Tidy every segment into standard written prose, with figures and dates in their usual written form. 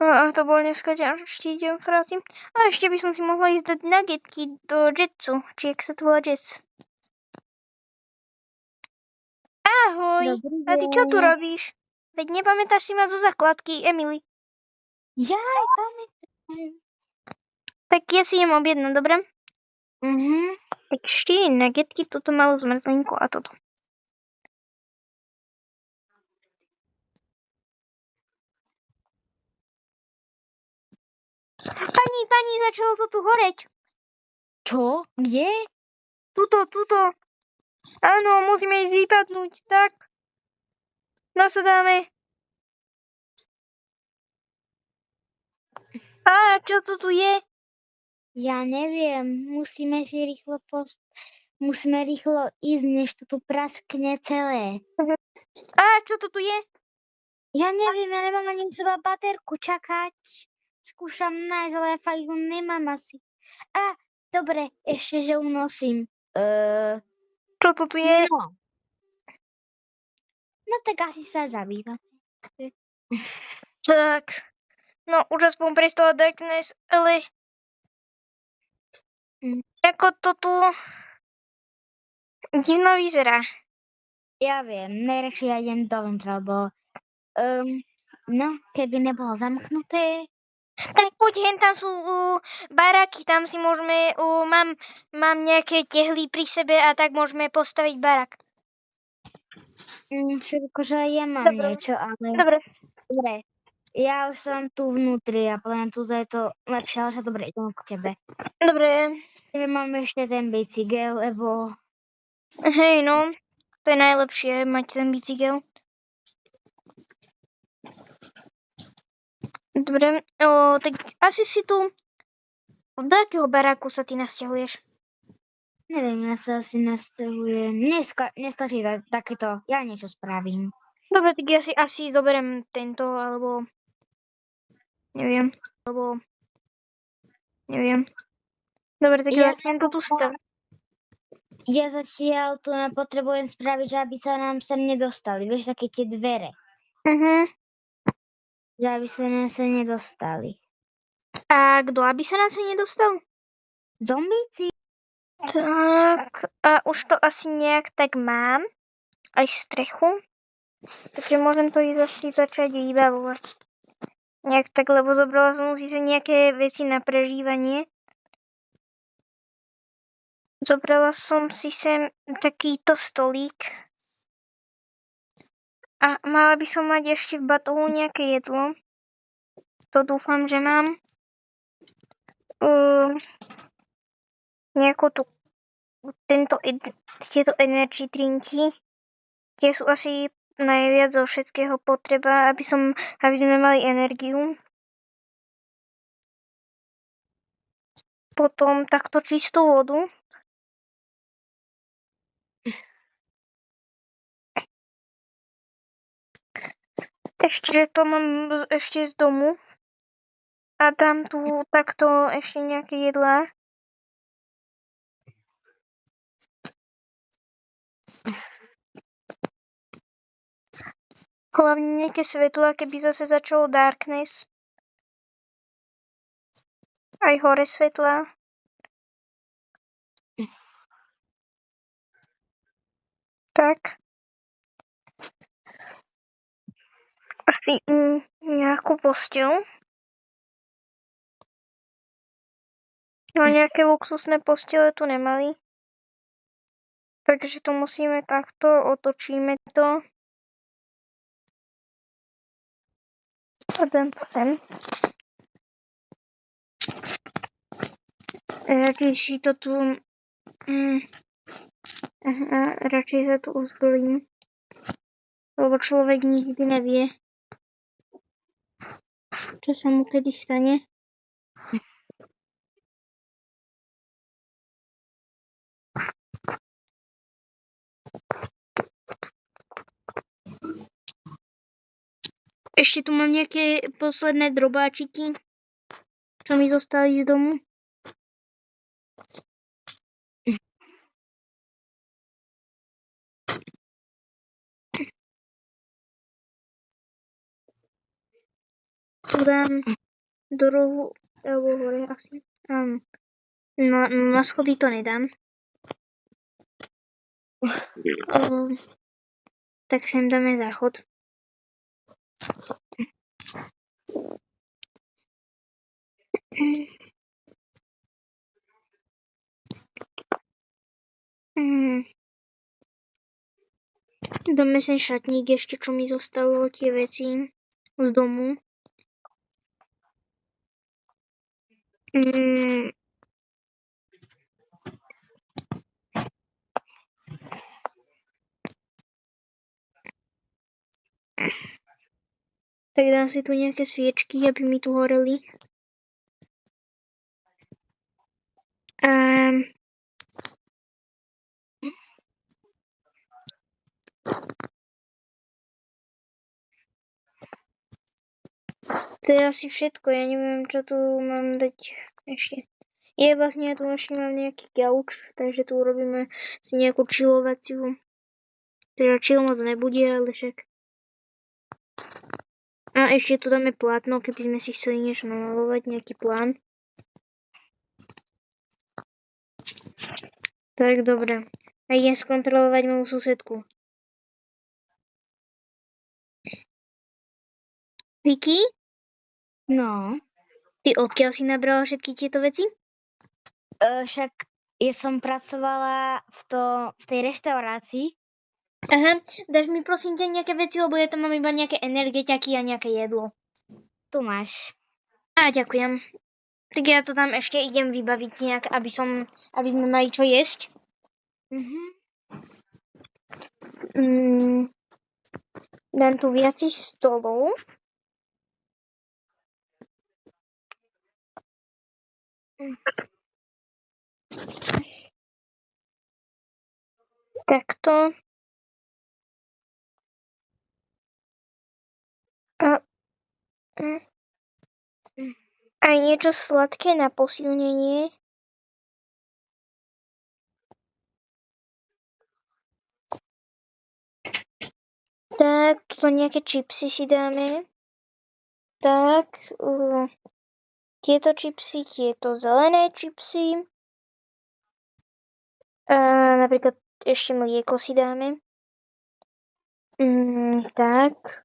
A to bol dneska ťažký deň v práci. A ešte by som si mohla ísť dať nuggetky do Jetsu, či jak sa to volá Jets. Ahoj, Dobrý a ty čo tu deň. robíš? Veď nepamätáš si ma zo základky, Emily. Jaj, pamätám. Tak ja si idem objednať, dobre? Tak 4 nuggetky, toto malú zmrzlinku a toto. Pani, začalo to tu horeť. Čo? Kde? Tuto. Áno, musíme ísť vypadnúť, tak. Nasadáme. Á, čo to tu je? Ja neviem. Musíme rýchlo ísť, než to tu praskne celé. Á, čo to tu je? Ja neviem, ja nemám ani seba baterku čakať. Skúšam nájsť, ale ja fakt ju nemám asi. Á, dobre, ešte, že ju nosím. Čo to tu je? No tak asi sa zabýva. Tak, no už aspoň prestala darkness, ale ako to tu divno vyzerá. Ja viem, najradšej ja idem dovnútra, lebo keby nebolo zamknuté. Tak poď, hen tam sú baráky, tam si môžeme, mám nejaké tehly pri sebe a tak môžeme postaviť barák. Všetko, že ja mám niečo, ale... Dobre. Ja už som tu vnútri a podľa tu je to lepšie, ale sa dobre, idem k tebe. Dobre. Že mám ešte ten bicykel, lebo... Hej, no, to je najlepšie, mať ten bicykel. Dobre, tak asi si tu... Do akého baráku sa ty nasťahuješ? Neviem, ja sa asi nasťahujem. Nestačí takéto, ja niečo spravím. Dobre, tak ja si asi zoberiem tento, alebo... Neviem. Dobre, tak ja tento tu stav. Ja zatiaľ tu potrebujem spraviť, že aby sa nám sem nedostali. Vieš, také tie dvere. Že aby sa nám sem nedostali. A kto aby sa nám sem nedostal? Zombíci. Tak, a už to asi nejak tak mám. Aj strechu. Takže môžem to ísť asi začať vybavovať. Nejak tak, lebo zobrala som si sa nejaké veci na prežívanie. Zobrala som si sem takýto stolík. A mala by som mať ešte v batohu nejaké jedlo. To dúfam, že mám. Tieto energy drinky. Tie sú asi najviac zo všetkého potreba, aby sme mali energiu. Potom takto čistú vodu. Ešte, že to mám ešte z domu. A dám tu takto ešte nejaké jedlá. Hlavne nejaké svetla, keby zase začalo darkness. Aj hore svetla. Tak. Asi nejakú posteľ. No nejaké luxusné postele tu nemali. Takže to musíme takto, otočíme to. A dám to sem. Radšej si to tu... radšej sa tu uzbrojím. Lebo človek nikdy nevie, čo sa mu kedy stane. Ešte tu mám nejaké posledné drobáčiky, čo mi zostali z domu. tu dám do rohu, alebo hore asi. Na schody to nedám. Tak sem dáme záchod. Dáme sem šatník ešte, čo mi zostalo, tie veci z domu. Tak dám si tu nejaké sviečky, aby mi tu horeli. To je asi všetko, ja neviem, čo tu mám dať ešte. Vlastne ja tu ešte mám nejaký gauč, takže tu urobíme si nejakú chillovaciu. Teda chill moc nebude, ale však. A ešte tu dáme plátno, keby sme si chceli niečo namalovať, nejaký plán. Tak, dobre. A idem skontrolovať moju susedku. Vicky? No. Ty odkiaľ si nabrala všetky tieto veci? Však ja som pracovala v tej reštaurácii. Aha, dáš mi prosím ťa nejaké veci, lebo ja tam mám iba nejaké energetiaky a nejaké jedlo. Tu máš. Ďakujem. Tak ja to tam ešte idem vybaviť nejak, aby sme mali čo jesť. Dám tu viacej stolov. Takto. A niečo sladké na posilnenie. Tak, tuto nejaké čipsy si dáme. Tak, tieto čipsy, tieto zelené čipsy. A napríklad ešte mlieko si dáme. Tak.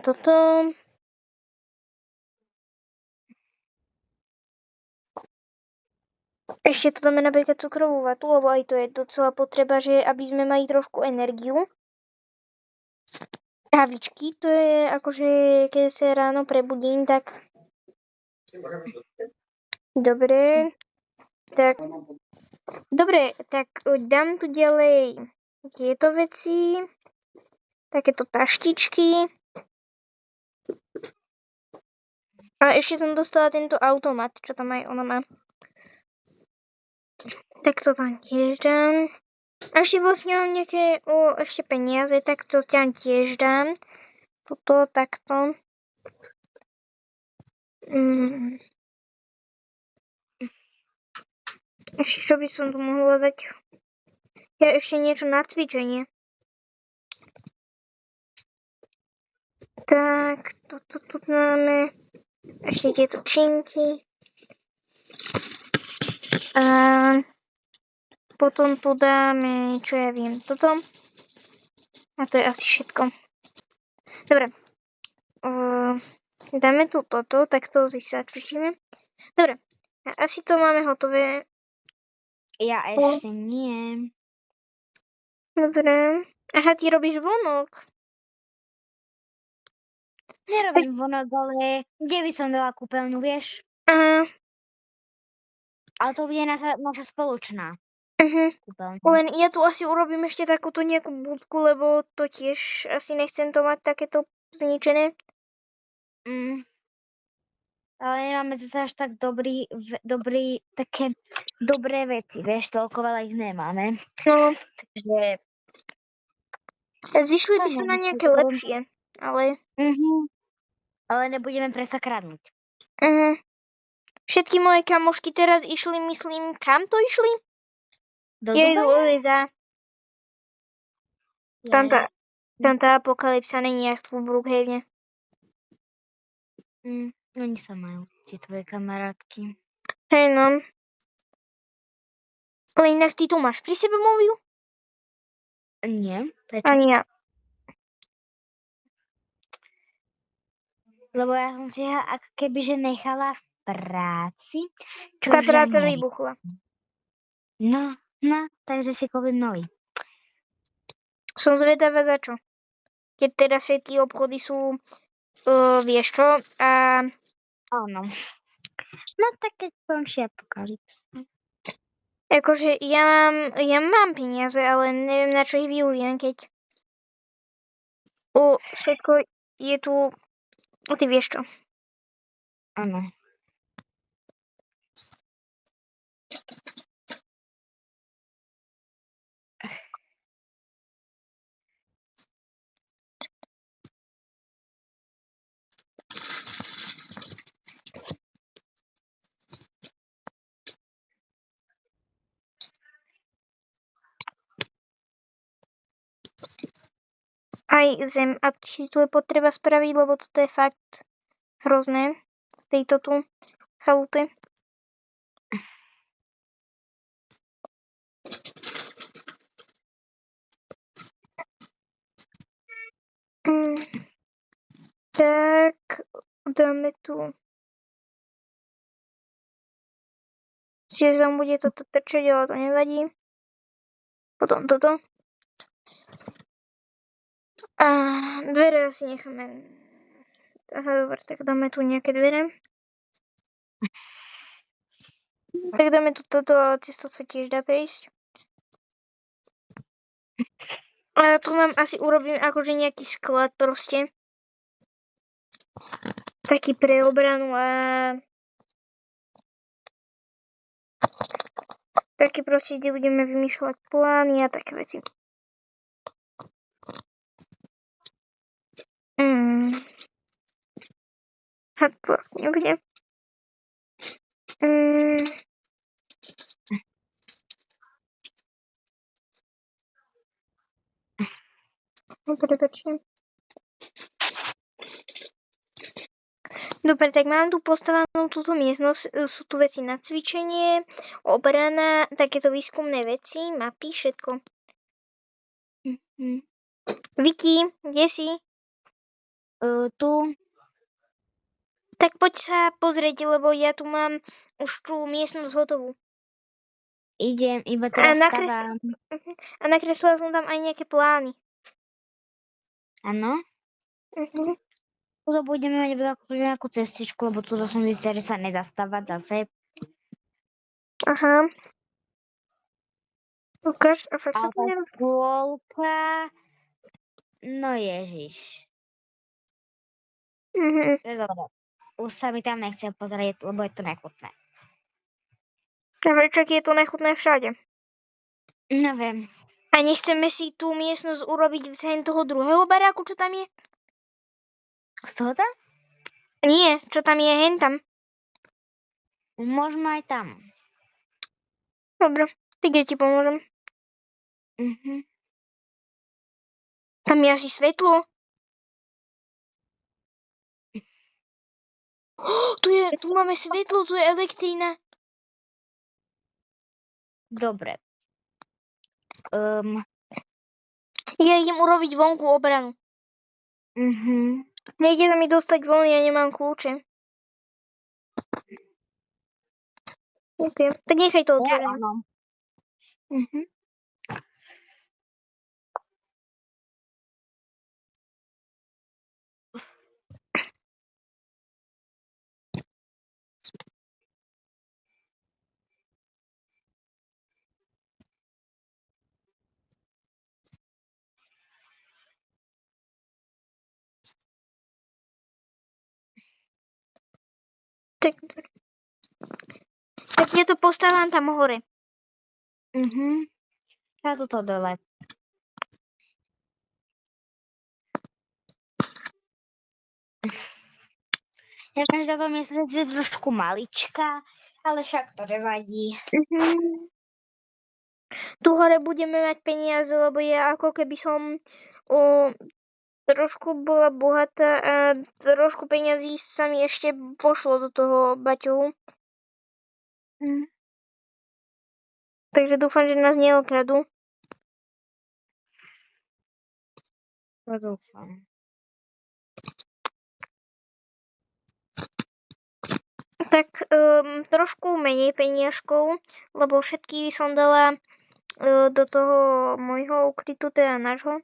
Toto. Ešte tu dáme napríklad cukrovú vatu, lebo aj to je docela potreba, že aby sme mali trošku energiu. Kávičky, to je akože, keď sa ráno prebudím, tak... Dobre. Tak dám tu ďalej tieto veci. Takéto taštičky. A ešte som dostala tento automat, čo tam aj ona má. Tak to tam tiež dám. A ešte vlastne mám nejaké ešte peniaze, tak to tam tiež dám. Toto, takto. Ešte čo by som tu mohla dať? Ja ešte niečo na cvičenie. Tak, toto tu máme. Ešte tieto činky. A potom tu dáme, čo ja viem, toto. A to je asi všetko. Dobre. Dáme tu toto, tak to si sa cvičíme. Dobre. A asi to máme hotové. Ja ešte nie. Dobre. Aha, ty robíš vonok. Nerobím vonok, ale kde by som dala kúpeľňu, vieš? Aha. Ale to bude naša spoločná kúpeľňa. Len ja tu asi urobím ešte takúto nejakú budku, lebo to tiež asi nechcem to mať takéto zničené. Ale nemáme zase až tak také dobré veci, vieš, toľko veľa ich nemáme. No. Takže... Zišli by sa na nejaké lepšie, ale... Ale nebudeme predsa kradnúť. Všetky moje kamošky teraz išli, myslím, kam to išli? Do Jej do Dubaja? USA. Tam tá apokalypsa není jak v Brookhavene. Oni sa majú, tie tvoje kamarátky. Hej no. Ale inak ty tu máš pri sebe mobil? Nie, prečo? Ani ja. Lebo ja som si ho ako keby že nechala v práci. Tá Čože práca neviem. vybuchla. No, takže si kúpim nový. Som zvedavá za čo. Keď teraz všetky obchody sú, vieš čo, a Áno. No tak keď končí apokalypsa. akože ja mám peniaze, ale neviem na čo ich využijem, keď všetko je tu, ty vieš čo. Áno. Aj zem, a či tu je potreba spraviť, lebo toto je fakt hrozné v tejto tu chalupe. Tak, dáme tu. Sice tam bude toto trčať, ale to nevadí. Potom toto. A dvere asi necháme. Aha, dobre, tak dáme tu nejaké dvere. Tak dáme tu toto, ale cez to sa tiež dá prejsť. A tu nám asi urobím akože nejaký sklad proste. Taký pre obranu a taký proste, kde budeme vymýšľať plány a také veci. A to asi nebude. Prepačte. Dobre, tak mám tu postavenú túto miestnosť, sú tu veci na cvičenie, obrana, takéto výskumné veci, mapy, všetko. Vicky, kde si? Tu. Tak poď sa pozrieť, lebo ja tu mám už tú miestnosť hotovú. Idem, iba teraz stávam. A nakreslila som tam aj nejaké plány. Áno? Tuto budeme mať nejakú cestičku, lebo tuto som zistila, že sa nedá stavať zase. Aha. Ukáž, a fakt sa to Ale nedá. škôlka... No ježiš. Dobre. Už sa mi tam nechce pozrieť, lebo je to nechutné. A prečo je to nechutné všade? Neviem. A nechceme si tú miestnosť urobiť z toho druhého baráku, čo tam je? Z toho tam? Nie, čo tam je hentam. Môžeme aj tam. Dobre, tak ja ti pomôžem. Tam je asi svetlo. Tu máme svetlo, tu je elektrína. Dobre. Ja idem urobiť vonku obranu. Nejde sa mi dostať von, ja nemám kľúče. OK, tak nechaj to otvorené. Tak ja to postavám tam hore. Ja toto dole. Ja každá to miestnosť je trošku maličká, ale však to nevadí. Tu hore budeme mať peniaze, lebo ja ako keby som trošku bola bohatá a trošku peňazí sa mi ešte pošlo do toho baťohu. Takže dúfam, že nás neokradú. To dúfam. Tak trošku menej peniažkov, lebo všetky som dala do toho môjho ukrytu, teda nášho.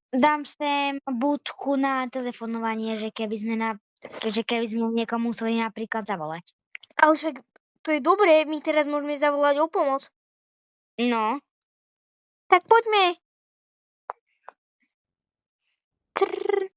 Dám sem budku na telefonovanie, že keby sme niekomu museli napríklad zavolať. Ale však to je dobré, my teraz môžeme zavolať o pomoc. No, Tak poďme. Trrr.